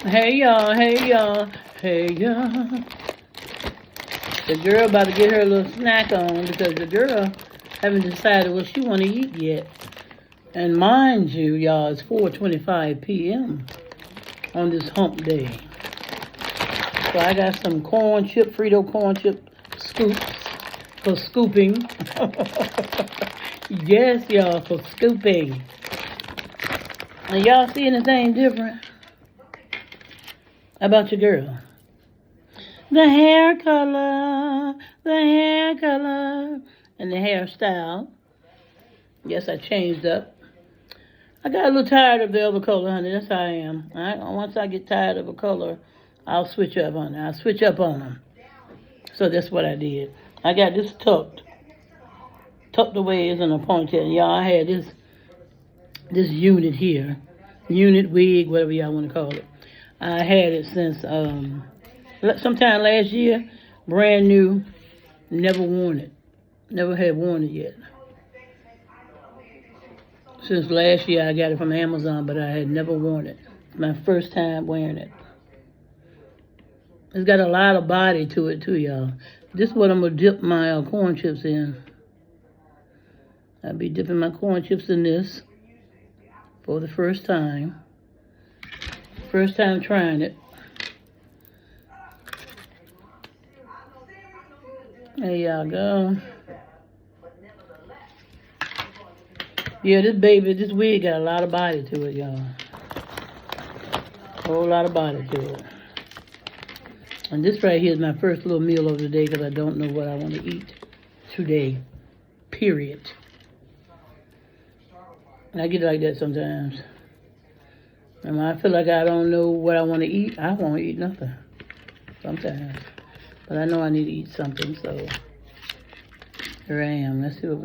Hey y'all, hey y'all, hey y'all. The girl about to get her little snack on because the girl haven't decided what she want to eat yet. And mind you, y'all, it's 4:25 p.m. on this hump day. So I got some corn chip, Frito corn chip scoops for scooping. Yes, y'all, for scooping. And y'all see anything different about your girl? The hair color, and the hairstyle. Yes, I changed up. I got a little tired of the other color, honey. That's how I am. Once I get tired of a color, I'll switch up on it. I'll switch up on them. So that's what I did. I got this tucked away as in a ponytail. Y'all, I had this unit here, unit wig, whatever y'all want to call it. I had it since sometime last year, brand new, never worn it, never had worn it yet. Since last year, I got it from Amazon, but I had never worn it. My first time wearing it. It's got a lot of body to it too, y'all. This is what I'm gonna dip my corn chips in. I'll be dipping my corn chips in this for the first time. First time trying it. There y'all go. Yeah, this wig got a lot of body to it, y'all. A whole lot of body to it. And this right here is my first little meal of the day because I don't know what I want to eat today. Period. And I get like that sometimes. And when I feel like I don't know what I want to eat, I won't eat nothing. Sometimes. But I know I need to eat something, so here I am. Let's see what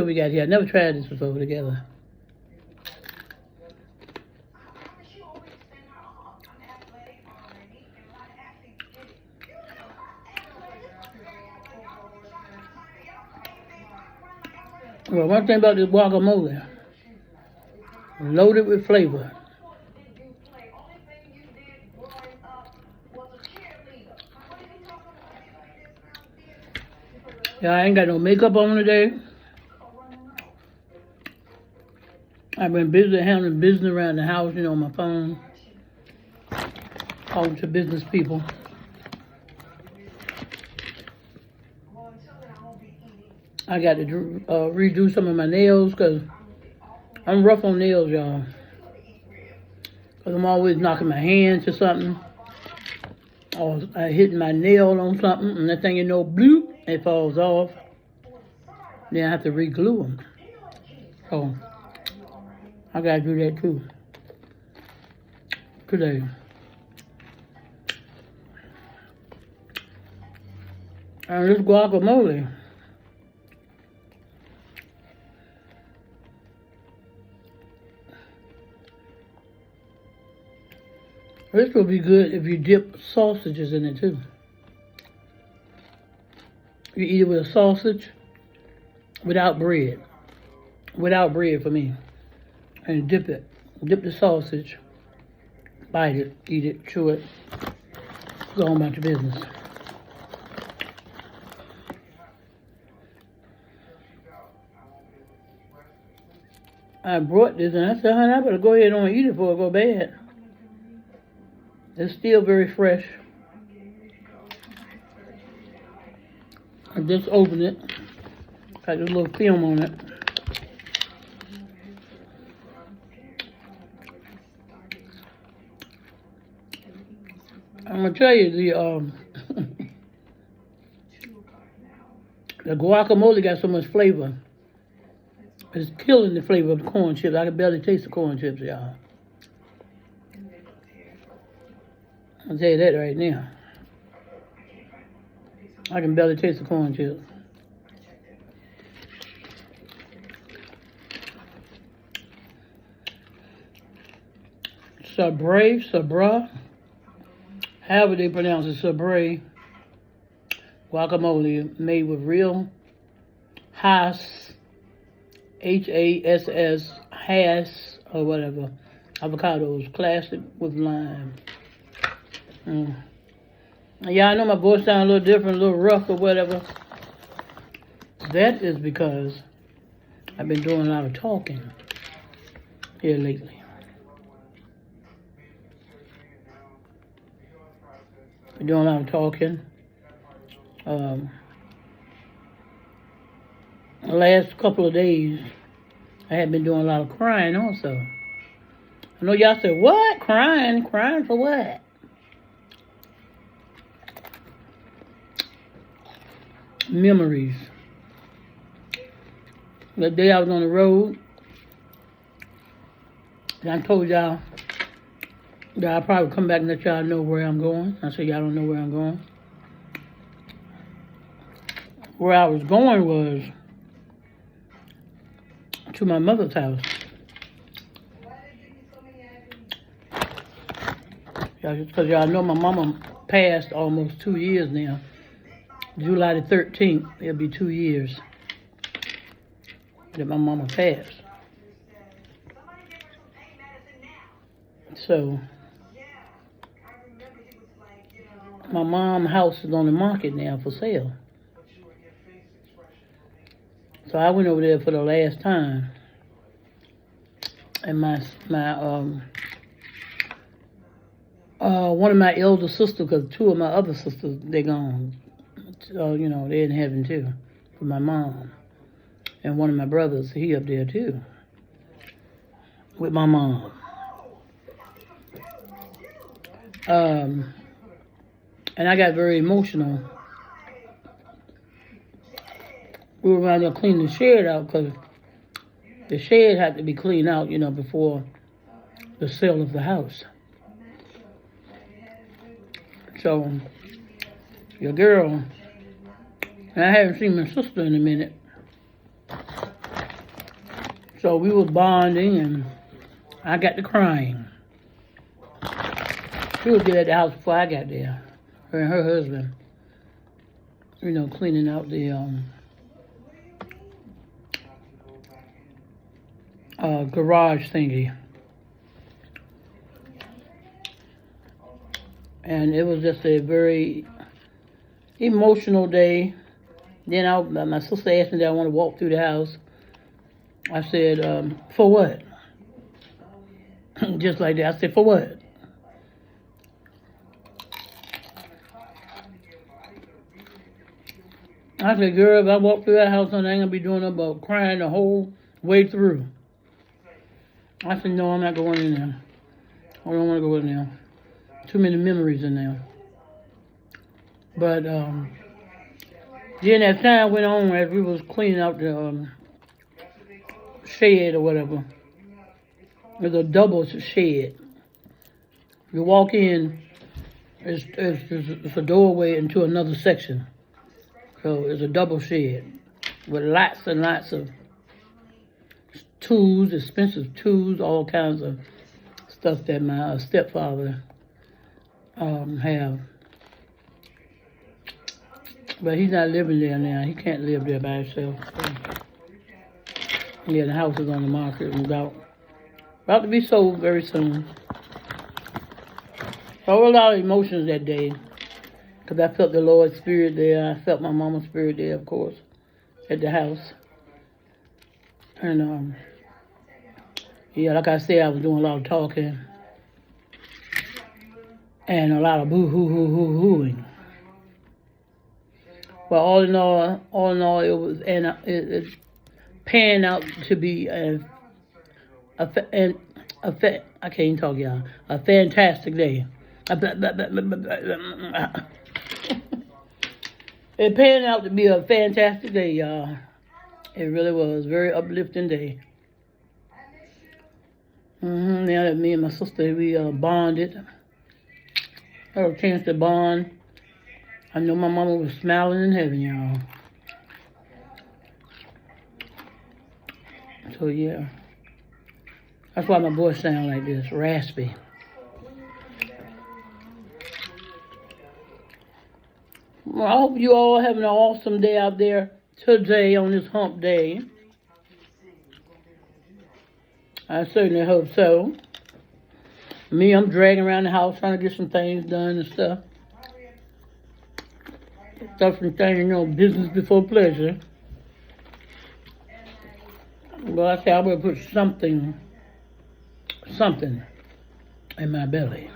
we got here. I never tried this before together. Well, one thing about this guacamole, loaded with flavor. Yeah, I ain't got no makeup on today. I've been busy handling business around the house, on my phone. Talking to business people. I got to redo some of my nails because I'm rough on nails, y'all. Because I'm always knocking my hand to something. Or hitting my nail on something. And that thing, bloop, it falls off. Then I have to re-glue them. So I got to do that too. Today. And this guacamole. This will be good if you dip sausages in it too. You eat it with a sausage, without bread. Without bread for me. And dip it. Dip the sausage. Bite it, eat it, chew it. Go on about your business. I brought this and I said, honey, I better go ahead and eat it before it go bad. It's still very fresh. I just opened it. Got this little film on it. I'm gonna tell you the guacamole got so much flavor. It's killing the flavor of the corn chips. I can barely taste the corn chips, y'all. I'll tell you that right now. I can barely taste the corn chips. Sabra, however they pronounce it, Sabra guacamole made with real Hass, Hass, or whatever. Avocados, classic with lime. Yeah, I know my voice sounds a little different, a little rough or whatever. That is because I've been doing a lot of talking here lately. Been doing a lot of talking. The last couple of days, I have been doing a lot of crying also. I know y'all said, what? Crying? Crying for what? Memories. The day I was on the road, and I told y'all that I'll probably come back and let y'all know where I'm going. I said, y'all don't know where I'm going. Where I was going was to my mother's house. Because y'all know my mama passed almost 2 years now. July the 13th, it'll be 2 years that my mama passed. So, my mom's house is on the market now for sale. So I went over there for the last time. And one of my elder sisters, because two of my other sisters, they're gone. So, they're in heaven too, for my mom. And one of my brothers, he up there too, with my mom. And I got very emotional. We were around there cleaning the shed out because the shed had to be cleaned out, before the sale of the house. So, your girl, and I haven't seen my sister in a minute. So we were bonding and I got to crying. She was there at the house before I got there. Her and her husband, cleaning out the garage thingy. And it was just a very emotional day. Then my sister asked me that I want to walk through the house. I said, for what? Just like that. I said, for what? I said, girl, if I walk through that house, I ain't going to be doing nothing but crying the whole way through. I said, no, I'm not going in there. I don't want to go in there. Too many memories in there. But then as time went on, as we was cleaning out the shed or whatever, there's a double shed. You walk in, it's a doorway into another section. So it's a double shed with lots and lots of tools, expensive tools, all kinds of stuff that my stepfather have. But he's not living there now. He can't live there by himself. So, yeah, the house is on the market and about to be sold very soon. So a lot of emotions that day. Because I felt the Lord's spirit there. I felt my mama's spirit there, of course, at the house. And, yeah, like I said, I was doing a lot of talking. And a lot of boo-hoo-hoo-hoo-hooing. But all in all, it was, and it panned out to be I can't even talk, y'all. A fantastic day. It panned out to be a fantastic day, y'all. It really was a very uplifting day. Now that me and my sister, we bonded. I had a chance to bond. I know my mama was smiling in heaven, y'all. So, yeah. That's why my voice sounds like this, raspy. Well, I hope you all having an awesome day out there today on this hump day. I certainly hope so. Me, I'm dragging around the house trying to get some things done and stuff. Stuff and things, business before pleasure. But I say I would put something in my belly.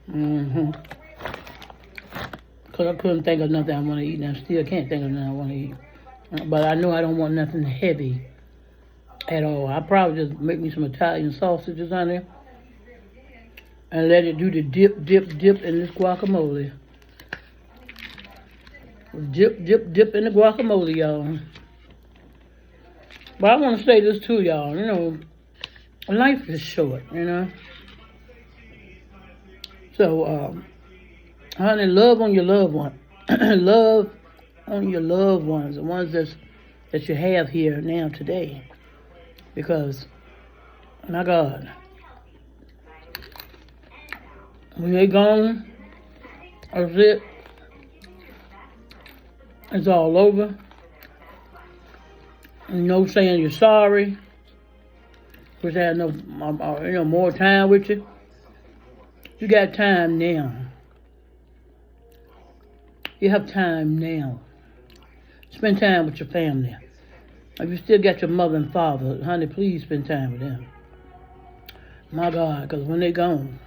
Because I couldn't think of nothing I want to eat, and I still can't think of nothing I want to eat. But I know I don't want nothing heavy at all. I probably just make me some Italian sausages on there and let it do the dip in this guacamole. Dip in the guacamole, y'all. But I want to say this too, y'all. Life is short, So, honey, love on your loved one. Love on your loved ones, the ones that you have here now today. Because, my God, when they're gone, that's it. It's all over. No saying you're sorry. Wish I had more time with you. You got time now. You have time now. Spend time with your family. If you still got your mother and father, honey, please spend time with them. My God, because when they gone.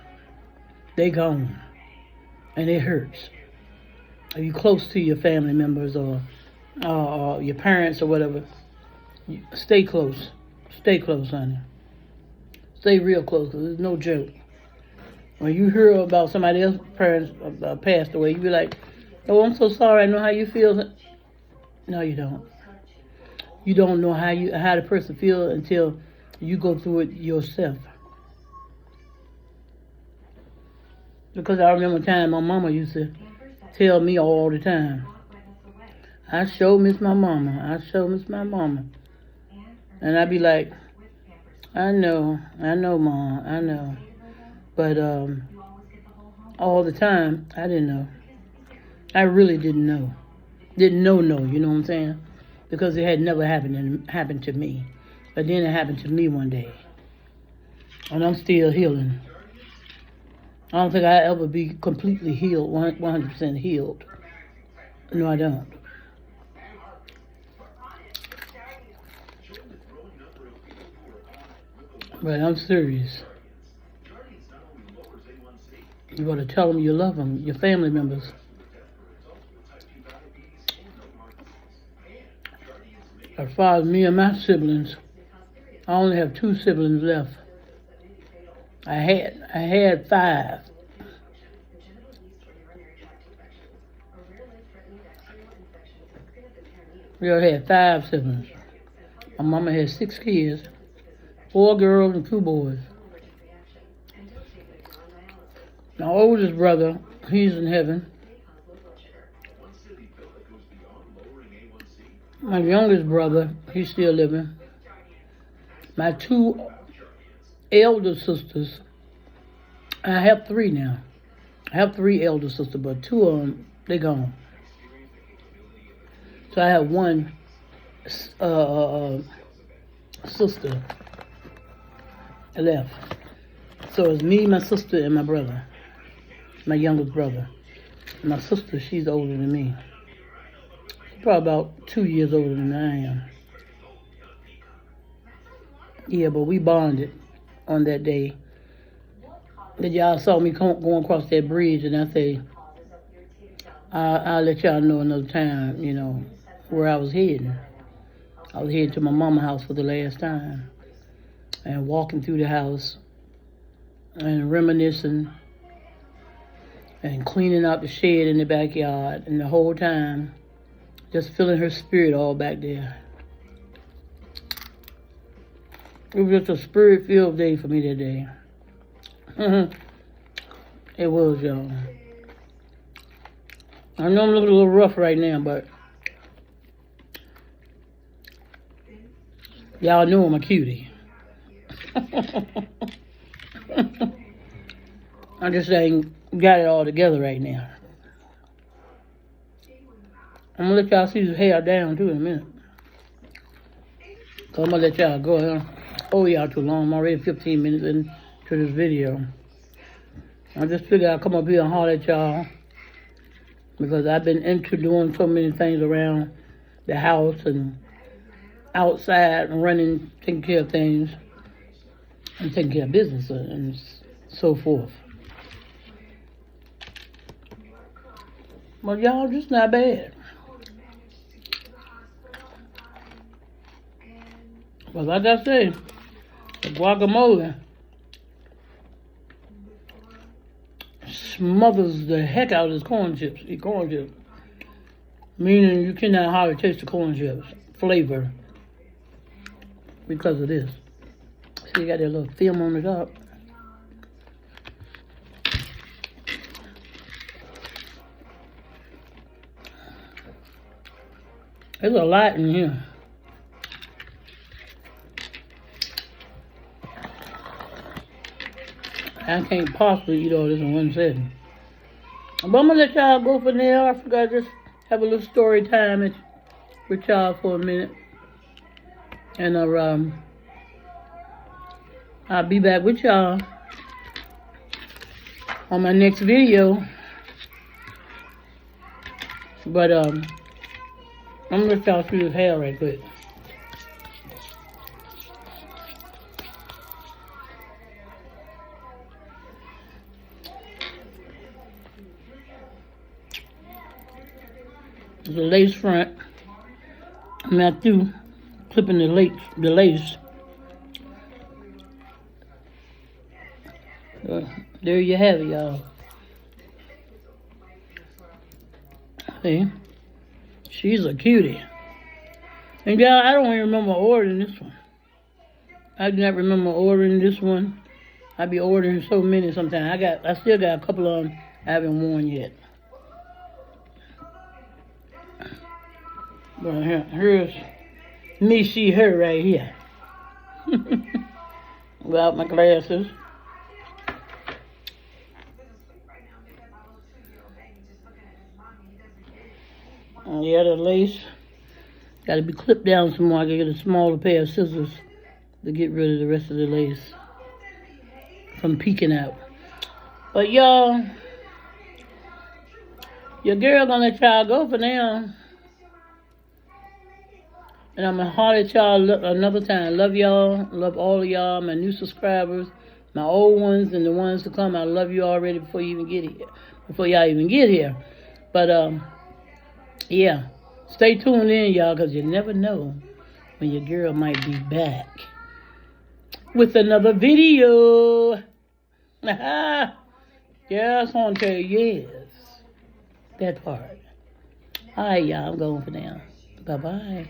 And it hurts. Are you close to your family members or your parents or whatever? Stay close. Stay close, honey. Stay real close, because it's no joke. When you hear about somebody else's parents passed away, you be like, oh, I'm so sorry, I know how you feel. No, you don't. You don't know how the person feels until you go through it yourself. Because I remember a time my mama used to tell me all the time, I sure miss my mama. And I'd be like, I know, Mom, I know. But all the time, I didn't know. I really didn't know. Didn't know, you know what I'm saying? Because it had never happened to me. But then it happened to me one day. And I'm still healing. I don't think I'll ever be completely healed, 100% healed. No, I don't. But I'm serious. You got to tell them you love them, your family members. As far as me and my siblings, I only have 2 siblings left. I had 5. We all had 5 siblings. My mama had 6 kids, 4 girls and 2 boys. My oldest brother, he's in heaven. My youngest brother, he's still living. My 2 elder sisters, I have 3 now. I have 3 elder sisters, but 2 of them, they gone. So I have 1 sister left. So it's me, my sister, and my brother. My youngest brother. My sister, she's older than me. She's probably about 2 years older than I am. Yeah, but we bonded on that day. That y'all saw me going across that bridge, and I say, I'll let y'all know another time, where I was heading. I was heading to my mama's house for the last time. And walking through the house and reminiscing and cleaning out the shed in the backyard, and the whole time just feeling her spirit all back there. It was just a spirit-filled day for me that day. It was, y'all. I know I'm looking a little rough right now, but y'all know I'm a cutie. I just ain't got it all together right now. I'm gonna let y'all see this hair down too in a minute. So I'm gonna let y'all go, hold y'all too long. I'm already 15 minutes into this video. I just figured I'd come up here and holler at y'all because I've been into doing so many things around the house and outside and running, taking care of things and taking care of business and so forth. But y'all, just not bad. But like I say, the guacamole smothers the heck out of his corn chips. Eat corn chips. Meaning you cannot hardly taste the corn chips flavor because of this. See, you got that little film on the top. There's a lot in here. I can't possibly eat all this in one setting. But I'm gonna let y'all go for now. I forgot to just have a little story time with y'all for a minute. And I'll be back with y'all on my next video. But I'm gonna let y'all see this hair right quick. It's a lace front. I'm not through clipping the lace. There you have it, y'all. See? She's a cutie. And y'all, I don't even remember ordering this one. I do not remember ordering this one. I be ordering so many sometimes. I still got a couple of them I haven't worn yet. But here's me, see her right here. Without my glasses. And yeah, the lace got to be clipped down some more. I can get a smaller pair of scissors to get rid of the rest of the lace from peeking out. But y'all, your girl gonna let y'all go for now. And I'm gonna holler at y'all another time. Love y'all. Love all of y'all. My new subscribers, my old ones, and the ones to come. I love you already before you even get here. Before y'all even get here. But yeah, stay tuned in, y'all, because you never know when your girl might be back with another video. Yes, Hunter, yes. That part. All right, y'all, I'm going for now. Bye-bye.